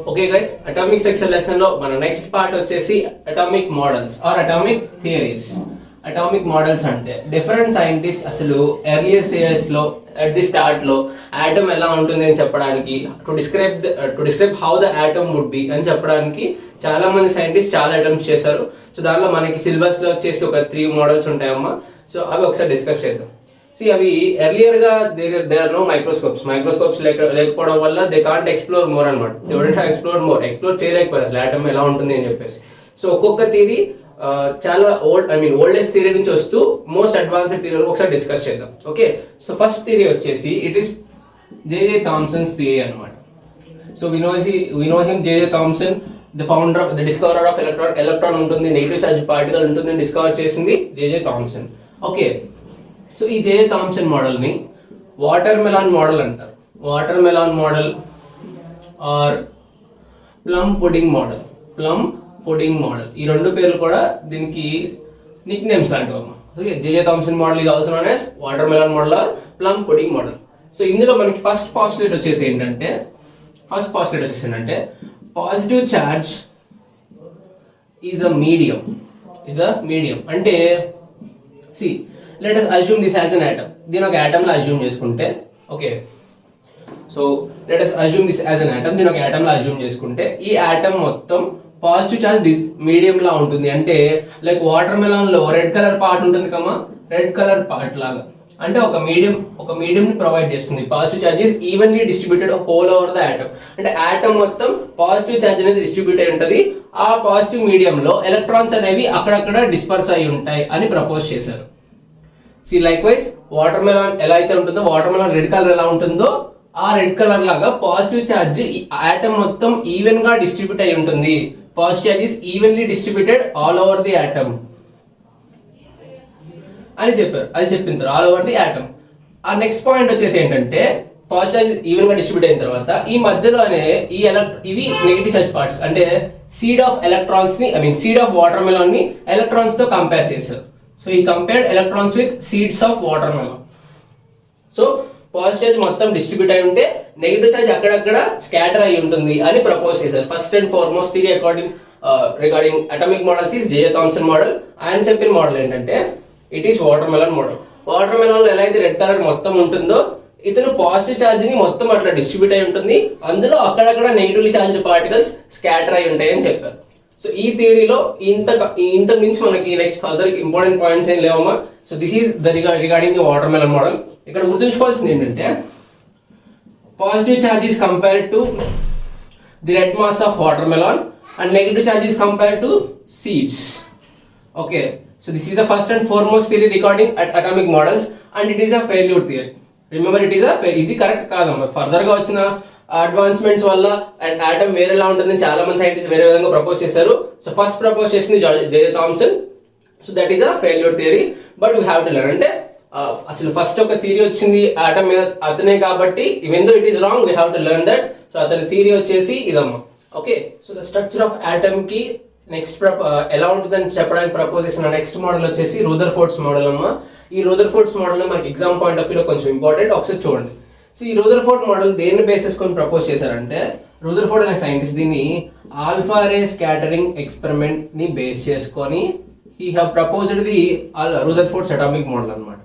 Okay guys, atomic structure lesson లో మన next part వచ్చేసి atomic models or atomic theories. Atomic models అంటే different scientist అసలు earlier stages లో అట్ ది స్టార్ట్ లో ఆటమ్ ఎలా ఉంటుంది అని చెప్పడానికి, to describe how the atom would be అని చెప్పడానికి చాలా మంది సైంటిస్ట్ చాలా అటెంప్ట్స్ చేశారు. సో దానిలో మనకి సిలబస్ లో వచ్చేసి ఒక 3 మోడల్స్ ఉంటాయమ్మా. సో అవి ఒకసారి డిస్కస్ చేద్దాం. అవి ఎర్లియర్ గా దే ఆర్ నో మైక్రోస్కోప్స్ లేకపోవడం వల్ల దే కాంట్ ఎక్స్ప్లోర్ మోర్ అనమాట. దే వుడెంట్ హావ్ ఎక్స్ప్లోర్ చేయలేకపోయారు అసలు ఆటమ్ ఎలా ఉంటుంది అని చెప్పేసి. సో ఒక్కొక్క థియరీ చాలా ఓల్డెస్ట్ థియరీ నుంచి వస్తూ మోస్ట్ అడ్వాన్స్డ్ థియరీ ఒకసారి డిస్కస్ చేద్దాం. ఓకే, సో ఫస్ట్ థియరీ వచ్చేసి it is JJ Thomson's theory అనమాట. So we know him JJ Thomson, the discoverer of electron ఉంటుంది, నెగిటివ్ చార్జ్ పార్టికల్ ఉంటుంది డిస్కవర్ చేసింది జేజే థామ్సన్. ఓకే, సో ఈ JJ Thomson model ని watermelon model అంటారు. Watermelon model or plum pudding model ఈ రెండు పేర్లు కూడా దీనికి నిక్ నేమ్స్ లాంటివి. Okay, JJ Thomson model is also known as watermelon model or plum pudding model. So ఇందులో మనకి ఫస్ట్ పాస్టులేట్ వచ్చేసి ఏంటంటే positive charge is a medium. అంటే let us assume this as an atom. దీని ఒక atom లా assume చేసుకుంటే, okay, so let us assume this as an atom. దీని ఒక atom లా అజ్యూమ్ చేసుకుంటే ఈ atom మొత్తం పాజిటివ్ చార్జ్ మీడియం లా ఉంటుంది. అంటే లైక్ వాటర్ మెలాన్ లో రెడ్ కలర్ పార్ట్ ఉంటుంది కమా, రెడ్ కలర్ పార్ట్ లాగా. అంటే ఒక మీడియం ని ప్రొవైడ్ చేస్తుంది. Positive charge is evenly distributed whole over the atom. అంటే ఆటమ్ మొత్తం పాజిటివ్ చార్జ్ అనేది డిస్ట్రిబ్యూట్ అయి ఉంటుంది. ఆ పాజిటివ్ మీడియం లో ఎలక్ట్రాన్స్ అనేవి అక్కడక్కడ డిస్పర్స్ అయి ఉంటాయి అని ప్రపోజ్ చేశారు. లైక్ వైజ్ వాటర్ మెలాన్ ఎలా అయితే ఉంటుందో, వాటర్ మెలాన్ రెడ్ కలర్ ఎలా ఉంటుందో ఆ రెడ్ కలర్ లాగా పాజిటివ్ చార్జ్ ఆటమ్ మొత్తం ఈవెన్ గా డిస్ట్రిబ్యూట్ అయి ఉంటుంది. Positive charge is evenly distributed all over the atom అని చెప్పారు. అది చెప్పిన తర్వాత ఆల్ ఓవర్ ది ఆటమ్. ఆ నెక్స్ట్ పాయింట్ వచ్చేసి ఏంటంటే పాజిటివ్ చార్జ్ ఈవెన్ గా డిస్ట్రిబ్యూట్ అయిన తర్వాత ఈ మధ్యలోనే ఇవి నెగిటివ్ చార్జ్ పార్ట్స్ అంటే సీడ్ ఆఫ్ ఎలక్ట్రాన్స్ ని సీడ్ ఆఫ్ వాటర్ మెలాన్ ని ఎలక్ట్రాన్స్ తో కంపేర్ చేశారు. So he compared electrons with seeds of watermelon. So positive charge మొత్తం డిస్ట్రిబ్యూట్ అయి ఉంటే నెగిటివ్ చార్జ్ అక్కడక్కడ స్కాటర్ అయి ఉంటుంది అని ప్రపోజ్ చేశారు. First and foremost theory regarding atomic models is JJ Thomson model. ఆయన చెప్పిన మోడల్ ఏంటంటే it is watermelon model. Watermelon లో ఎలా అయితే రెడ్ కలర్ మొత్తం ఉంటుందో ఇతను పాజిటివ్ చార్జ్ ని మొత్తం అట్లా డిస్ట్రిబ్యూట్ అయి ఉంటుంది. అందులో అక్కడక్కడ నెగిటివ్లీ చార్జ్డ్ పార్టికల్స్ స్కాటర్ అయి ఉంటాయి అని చెప్పారు. సో ఈ థియరీలో ఇంత మించి మనకి నెక్స్ట్ ఫర్దర్ ఇంపార్టెంట్ పాయింట్స్ ఏం లేవమ్మా. So this is the regarding the watermelon model. ఇక్కడ గుర్తుంచుకోవాల్సింది ఏంటంటే positive charge is compared to the red mass of watermelon and negative charge is compared to seeds. Okay, so this is the first and foremost theory regarding atomic models and it is a failure theory. Remember ఇది correct కాదమ్మా. Further గా వచ్చిన advancements వల్ల atom వేరేలా ఉంటుందని చాలా మంది scientist వేరే విధంగా ప్రపోజ్ చేశారు. సో ఫస్ట్ ప్రపోజ్ చేసింది JJ Thomson. So that is a failure theory. But we have to learn. అంటే అసలు ఫస్ట్ ఒక థియరీ వచ్చింది ఆటమ్ మీద అతనే కాబట్టి even though it is wrong we have to learn that. So అతని థియరీ వచ్చేసి ఇదమ్మా. Okay, so the structure of atom కి నెక్స్ట్ ఎలా ఉంటుందని చెప్పడానికి ప్రపోజ్ చేసిన నెక్స్ట్ మోడల్ వచ్చేసి రూదర్ఫోర్డ్స్ మోడల్ అమ్మా. ఈ రూదర్ఫోర్డ్స్ మోడల్ మనకి ఎగ్జామ్ పాయింట్ ఆఫ్ వ్యూలో కొంచెం ఇంపార్టెంట్. ఒకసారి చూడండి. సో ఈ రూదర్ఫోర్డ్ మోడల్ దేన్ని బేస్ చేసుకొని ప్రపోజ్ చేశారంటే రూదర్ఫోర్డ్ అనే సైంటిస్ట్ దీన్ని ఆల్ఫా రే స్కాటరింగ్ ఎక్స్పెరిమెంట్ ని బేస్ చేసుకొని he have proposed the Rutherford's atomic model అనమాట.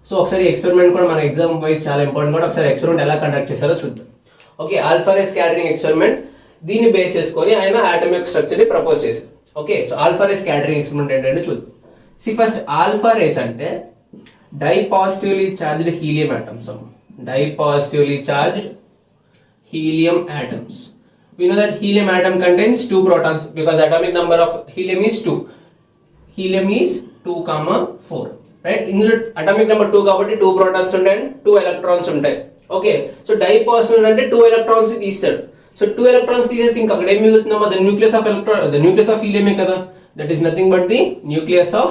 సో ఒకసారి ఎక్స్పెరిమెంట్ కూడా మన ఎగ్జామ్ వైజ్ చాలా ఇంపార్టెంట్ కూడా. ఒకసారి ఎక్స్పెరిమెంట్ ఎలా కండక్ట్ చేశారో చూద్దాం. Okay, alpha ray scattering experiment దీన్ని బేస్ చేసుకొని ఆయన ఆటమిక్ స్ట్రక్చర్ ని ప్రపోజ్ చేశారు. Okay, so alpha ray scattering experiment ఏంటంటే చూద్దాం. ఫస్ట్ ఆల్ఫా రేస్ అంటే dipositively charged helium atoms. Dipositively charged helium atoms. We know that helium atom contains 2 protons because atomic number of helium is 2. Helium is 2, 4. Right? In the atomic number 2 కాబట్టి 2 protons ఉంటాయి and 2 electrons ఉంటాయి. Okay. So dipositive అంటే 2 electrons తీస్తాడు. So 2 electrons తీసేస్తే ఇంకా అక్కడ ఏం మిగులుతుందమ్మా? The nucleus of helium కదా. That is nothing but the nucleus of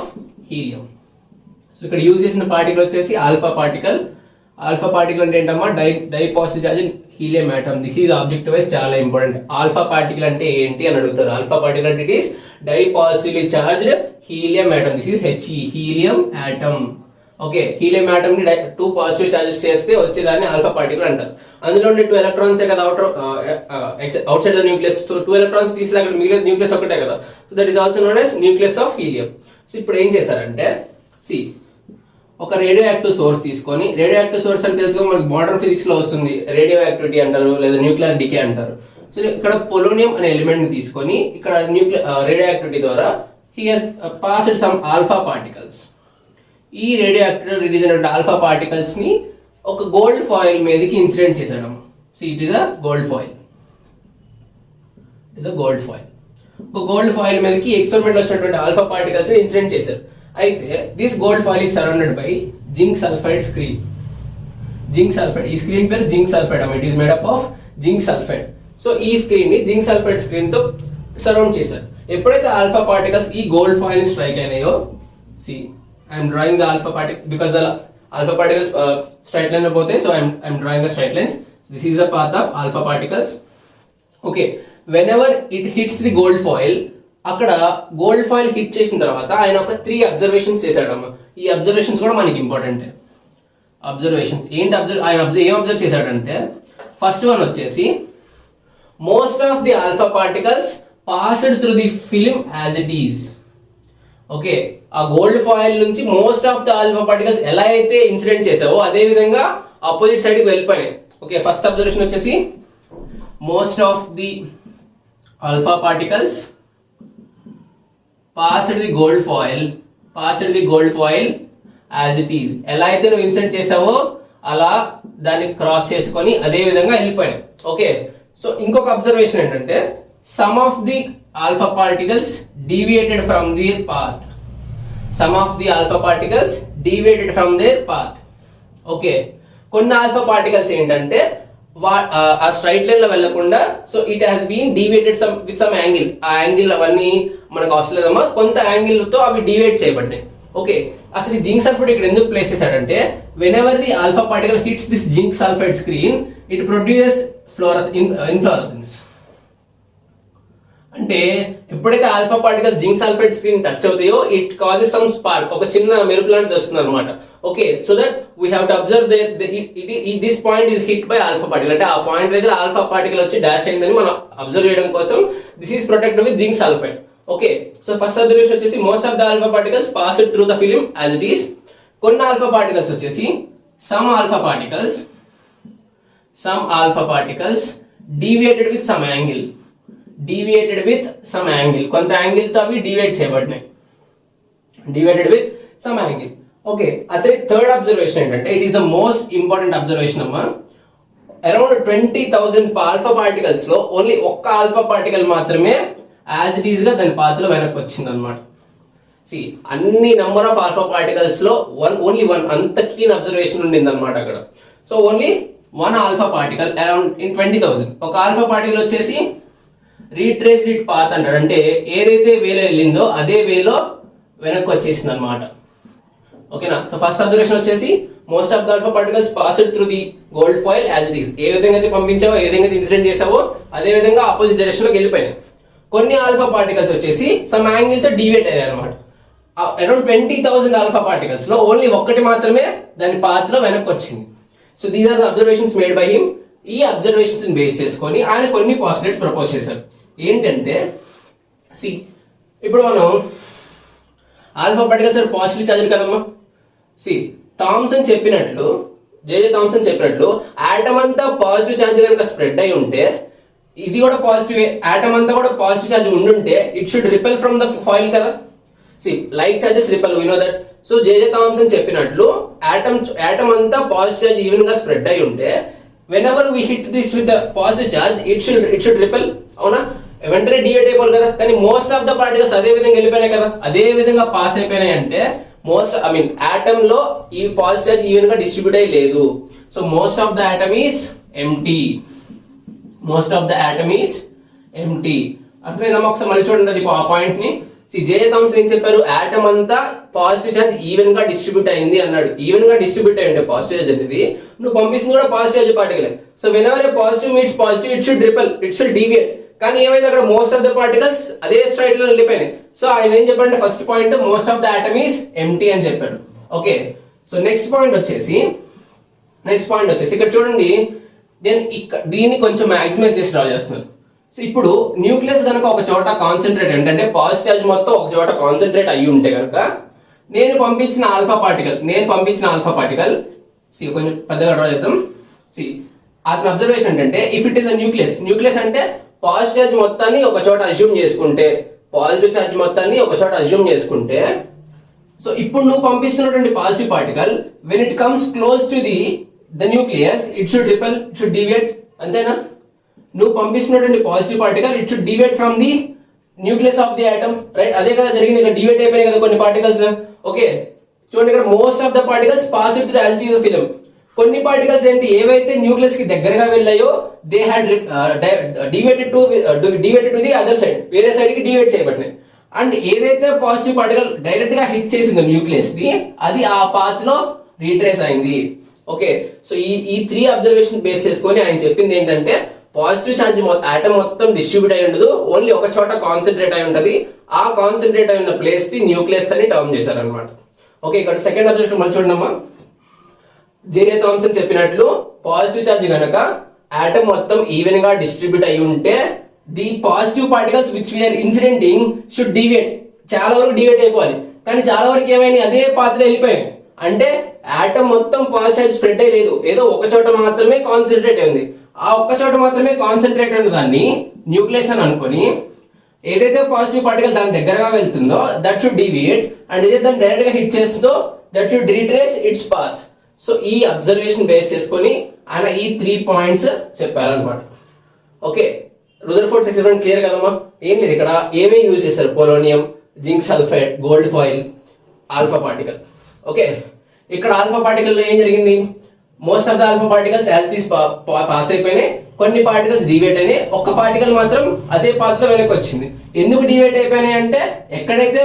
helium. So ఇక్కడ యూజ్ చేసిన పార్టికల్ వచ్చేసి ఆల్ఫా పార్టికల్. ఆల్ఫా పార్టికల్ అంటే ఏంటమ్మా? Dipositive charge helium atom. This is objective wise చాలా ఇంపార్టెంట్. ఆల్ఫా పార్టికల్ అంటే ఏంటి అని అడుగుతారు. ఆల్ఫా పార్టికల్ అంటే it is dipositively charged helium atom. This is H E helium atom. Okay, helium atom ని 2 positive charges చేస్తే వచ్చేదాన్ని ఆల్ఫా పార్టికల్ అంటారు. అందులో ఉండే 2 ఎలక్ట్రాన్స్ కదా out side the nucleus. So 2 electrons తీసి అక్కడ మిగిలిన న్యూక్లియస్ ఒకటే కదా. So that is also known as nucleus of helium. So ఇప్పుడు ఏం చేశారంటే ఒక రేడియో యాక్టివ్ సోర్స్ తీసుకొని, రేడియో యాక్టివ్ సోర్స్ అని తెలుసుకో మనకి మోడర్న్ ఫిజిక్స్ లో వస్తుంది, రేడియో యాక్టివిటీ అంటారు లేదా న్యూక్లియర్ డికే అంటారు. సో ఇక్కడ పొలోనియం అనే ఎలిమెంట్ ని తీసుకొని ఇక్కడ రేడియో యాక్టివిటీ ద్వారా he has passed some alpha particles. ఈ రేడియో యాక్టివ్ రిలీజ్ అయిన ఆల్ఫా పార్టికల్స్ ని ఒక గోల్డ్ ఫాయిల్ మీదకి ఇన్సిడెంట్ చేశాడు. It is a gold foil. ఒక గోల్డ్ ఫాయిల్ మీదకి ఎక్స్పెరిమెంట్ లో వచ్చినటువంటి ఆల్ఫా పార్టికల్స్ ని ఇన్సిడెంట్ చేశారు. అయితే this gold foil is surrounded by zinc sulphide screen. ఈ స్క్రీన్ పేరు zinc sulphide. It is made up of zinc sulphide. So ఈ స్క్రీన్ ని జింక్ సల్ఫైడ్ స్క్రీన్ తో సరౌండ్ చేశారు. ఎప్పుడైతే ఆల్ఫా పార్టికల్స్ ఈ గోల్డ్ ఫాయిల్ స్ట్రైక్ అయినాయో, I'm drawing the alpha particle because the alpha particles straight line లో పోతాయి. So I'm drawing the straight lines. This is the path of alpha particles. Okay, whenever it hits the gold foil, అక్కడ gold foil hit చేసిన తర్వాత ఆయన ఒక 3 observations చేశాడమ్మ. ఈ observations కూడా మనకి ఇంపార్టెంట్. అబ్జర్వేషన్స్ ఏంటి? ఆయన ఏం అబ్జర్వ్ చేశాడంటే, ఫస్ట్ వన్ వచ్చేసి most of the alpha particles passed through the film as it is. Okay, ఆ గోల్డ్ ఫాయిల్ నుంచి most of the alpha particles ఎలా అయితే ఇన్సిడెంట్ చేసావో అదే విధంగా ఆపోజిట్ సైడ్ కి వెళ్ళిపోయినాయి. ఓకే, ఫస్ట్ అబ్జర్వేషన్ వచ్చేసి most of the alpha particles passed the gold foil as it is. ఎలా అయితే నువ్వు ఇన్సెంట్ చేసావో అలా దాన్ని క్రాస్ చేసుకొని అదే విధంగా వెళ్ళిపోయాయి. ఓకే, సో ఇంకొక అబ్జర్వేషన్ ఏంటంటే, some of the alpha particles deviated from their path. Okay, కొన్ని ఆల్ఫా పార్టికల్స్ ఏంటంటే ఆ స్ట్రైట్ లైన్ లో వెళ్లకుండా, so it has been deviated with some angle. ఆ యాంగిల్ అవన్నీ మనకు అవసరం లేదమ్మా, కొంత యాంగిల్ తో అవి డీవియేట్ చేయబడినాయి. ఓకే, అసలు ఈ జింక్ సల్ఫైడ్ ఇక్కడ ఎందుకు ప్లేస్ చేశాడంటే, when ever the alpha particle hits this zinc sulphide screen, it produces inflorescence. అంటే ఎప్పుడైతే alpha particle zinc sulphide screen touch అవుతాయో, ఇట్ కాజెస్ సమ్ స్పార్క్, ఒక చిన్న మెరుపు లాంటిది వస్తుంది అనమాట. Okay, so that we have to observe this point is hit by alpha particle. అంటే ఆ పాయింట్ దగ్గర ఆల్ఫా పార్టికల్ వచ్చి డాష్ అయిందని మనం అబ్జర్వ్ చేయడం కోసం this is protected with zinc sulphide. Okay, so first observation వచ్చేసి most of the alpha particles passed through the film as it is. కొన్ని ఆల్ఫా పార్టికల్స్ వచ్చేసి some alpha particles deviated with some angle. కొంత angle తో అవి deviate చేయబడినాయి. Okay, third observation ఏంటంటే, it is the most important observation అమ్మా. Around 20,000 alpha particles లో only ఒక్క ఆల్ఫా పార్టికల్ మాత్రమే యాజ్ ఇట్ ఈస్ గా దాని పాత్రలో వెనక్కి వచ్చింది అనమాట. అన్ని నంబర్ ఆఫ్ ఆల్ఫా పార్టికల్స్ లో ఓన్లీ వన్, అంత క్లీన్ అబ్జర్వేషన్ ఉండింది అనమాట అక్కడ. So only 1 alpha particle around in 20,000. ఒక ఆల్ఫా పార్టికల్ వచ్చేసి రీట్రేస్ ఇట్ పాత్ అంటాడు. అంటే ఏదైతే వేలో వెళ్ళిందో అదే వేలో వెనక్కి వచ్చేసింది అనమాట. ఓకేనా, సో ఫస్ట్ అబ్జర్వేషన్ వచ్చేసి most of the alpha particles passed through the gold foil as it is. ఏ విధంగా అయితే పంపించావో, ఏ విధంగా ఇన్సిడెంట్ చేసావో అదే విధంగా ఆపోజిట్ డైరెక్షన్ లోకి వెళ్ళిపోయినాయి. కొన్ని ఆల్ఫా పార్టికల్స్ వచ్చేసి సమ్ యాంగిల్ తో డీవియేట్ అయ్యాయి అనమాట. అరౌండ్ 20,000 ఆల్ఫా పార్టికల్స్ లో ఓన్లీ ఒక్కటి మాత్రమే దాని పాత్ లో వెనక్కి వచ్చింది. So these are the observations made by him. ఈ అబ్జర్వేషన్స్ బేస్ చేసుకొని ఆయన కొన్ని పాస్టులేట్స్ ప్రపోజ్ చేశారు. ఏంటంటే, ఇప్పుడు మనం ఆల్ఫా పార్టికల్స్ పాజిటివ్ చార్జ్ కదమ్మా. థామ్సన్ చెప్పినట్లు, జేజే థామ్సన్ చెప్పినట్లు ఆటమ్ అంతా పాజిటివ్ చార్జ్ కనుక స్ప్రెడ్ అయి ఉంటే ఇది కూడా పాజిటివ్, ఆటమ్ అంతా కూడా పాజిటివ్ చార్జ్ ఉండుంటే it should repel from the foil కదా. Like charges repel, we know that. So JJ Thomson చెప్పినట్లు ఆటమ్ అంతా పాజిటివ్ చార్జ్ ఈవెన్ గా స్ప్రెడ్ అయి ఉంటే whenever we hit this with the positive charge, it should repel. అవునా, వెంటనే divide అయిపోవాలి కదా. కానీ మోస్ట్ ఆఫ్ ద పార్టికల్స్ అదే విధంగా వెళ్ళిపోయినాయి కదా, అదే విధంగా పాస్ అయిపోయినాయి. అంటే ఆటమ్ లో ఈ పాజిటివ్ చార్జ్ ఈవెన్ గా డిస్ట్రిబ్యూట్ అయ్యి లేదు. So most of the atom is empty. అర్థమైందమ్మా? ఒకసారి మళ్ళీ చూడండి అది ఆ పాయింట్ ని. జేజే థామ్సన్ ఏం చెప్పారు, ఆటమ్ అంతా పాజిటివ్ చార్జ్ ఈవెన్ గా డిస్ట్రిబ్యూట్ అయింది అన్నాడు. ఈవెన్ గా డిస్ట్రిబ్యూట్ అయ్యి ఉంటే పాజిటివ్ చార్జ్ అనేది నువ్వు పంపిస్తుంది కూడా positive charge particle. So whenever a positive meets positive, it should repel, it should deviate. కానీ ఏమైంది, అక్కడ మోస్ట్ ఆఫ్ ద పార్టికల్స్ అదే స్ట్రైట్ లో వెళ్ళిపోయినాయి. సో ఆయన ఏం చెప్పాడంటే, first point most of the atom is empty అని చెప్పాడు. ఓకే, సో నెక్స్ట్ పాయింట్ వచ్చేసి ఇక్కడ చూడండి, నేను దీన్ని కొంచెం మ్యాక్సిమైజ్ చేసి డ్రా చేస్తున్నాను. సో ఇప్పుడు న్యూక్లియస్ కనుక ఒక చోట కాన్సన్ట్రేట్ అంటే పాజిటివ్ చార్జ్ మొత్తం ఒక చోట కాన్సన్ట్రేట్ అయ్యి ఉంటే కనుక నేను పంపించిన ఆల్ఫా పార్టికల్ కొంచెం పెద్దగా డ్రా చేద్దాం. అతని అబ్జర్వేషన్ ఏంటంటే, if it is a nucleus అంటే పాజిటివ్ చార్జ్ మొత్తాన్ని ఒక చోట అజ్యూమ్ చేసుకుంటే, సో ఇప్పుడు నువ్వు పంపిస్తున్నటువంటి positive particle when it comes close to the nucleus it should repel, it should deviate. అంతేనా? నువ్వు పంపిస్తున్నటువంటి positive particle it should deviate from the nucleus of the atom, right? అదే కదా జరిగింది, ఇక్కడ డివియేట్ అయిపోయినాయి కదా కొన్ని పార్టికల్స్. ఓకే, చూడండి ఇక్కడ most of the particles pass it to as it is film. కొన్ని పార్టికల్స్ ఏంటి, ఏవైతే న్యూక్లియస్ కి దగ్గరగా వెళ్ళాయో they had deviated to the other side, వేరే సైడ్ కి డివియేట్ చేయబడినాయి. అండ్ ఏదైతే పాజిటివ్ పార్టికల్ డైరెక్ట్ గా హిట్ చేసిందో న్యూక్లియస్ ని, అది ఆ పాత్ లో రీట్రేస్ అయింది. ఓకే, సో ఈ 3 అబ్జర్వేషన్ బేస్ చేసుకొని ఆయన చెప్పింది ఏంటంటే, పాజిటివ్ ఛార్జ్ ఆటమ్ మొత్తం డిస్ట్రిబ్యూట్ అయి ఉండదు, ఓన్లీ ఒక చోట కాన్సన్ట్రేట్ అయి ఉంటది. ఆ కాన్సన్ట్రేట్ అయి ఉన్న ప్లేస్ ని న్యూక్లియస్ అని టర్మ్ చేశారనమాట. ఓకే, ఇక్కడ సెకండ్ అబ్జర్వేషన్ మళ్ళీ చూడమ్మా. జేరే థామ్సన్ చెప్పినట్లు పాజిటివ్ ఛార్జ్ గనక ఆటమ్ మొత్తం ఈవెన్ గా డిస్ట్రిబ్యూట్ అయి ఉంటే the positive particles which were incidenting should deviate, చాలా వరకు డివియేట్ అయిపోవాలి. కానీ చాలా వరకు ఏమైనా అదే పాత్ర వెళ్ళిపోయాయి. అంటే ఆటమ్ మొత్తం పాజిటివ్ ఛార్జ్ స్ప్రెడ్ అయ్యలేదు, ఏదో ఒక చోట మాత్రమే కాన్సన్ట్రేట్ అయింది. ఆ ఒక్క చోట మాత్రమే కాన్సన్ట్రేట్ అయిన దాన్ని న్యూక్లియస్ అని అనుకొని, ఏదైతే పాజిటివ్ పార్టికల్ దాని దగ్గరగా వెళ్తుందో దట్ షుడ్ డివియేట్, అండ్ ఏదైతే దాన్ని డైరెక్ట్ గా హిట్ చేస్తుందో that should retrace it's path. So ఈ అబ్జర్వేషన్ బేస్ చేసుకొని ఆయన ఈ 3 పాయింట్స్ చెప్పారనమాట. ఓకే, రుదర్ఫోర్డ్ ఎక్స్పెరిమెంట్ క్లియర్ కదమ్మా? ఏం లేదు, ఇక్కడ ఏమేమి యూజ్ చేశారు, polonium, zinc sulphide, gold foil, alpha particle. Okay, ఇక్కడ ఆల్ఫా పార్టికల్ లో ఏం జరిగింది, most of the alpha particles as it is pass అయిపోయినాయి, కొన్ని పార్టికల్స్ డివేట్ అయినాయి, ఒక్క పార్టికల్ మాత్రం అదే పాత్ లో వెనక్కి వచ్చింది. ఎందుకు డివేట్ అయిపోయినాయి అంటే, ఎక్కడైతే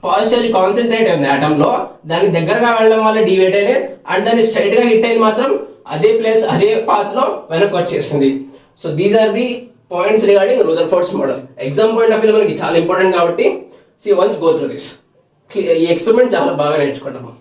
పాజిటివ్ చార్జ్ కాన్సన్ట్రేట్ అయింది ఆటమ్ లో, దానికి దగ్గరగా వెళ్ళడం వల్ల డివేట్ అయినాయి, అండ్ దాన్ని స్ట్రైట్ గా హిట్ అయింది మాత్రం అదే ప్లేస్ అదే పాత్ లో వెనక్కి వచ్చేసింది. So these are the points regarding Rutherford's model. Exam point of view మనకి చాలా ఇంపార్టెంట్ కాబట్టి వన్స్ గో త్రూ దిస్. ఈ ఎక్స్పెరిమెంట్ చాలా బాగా నేర్చుకుంటాము.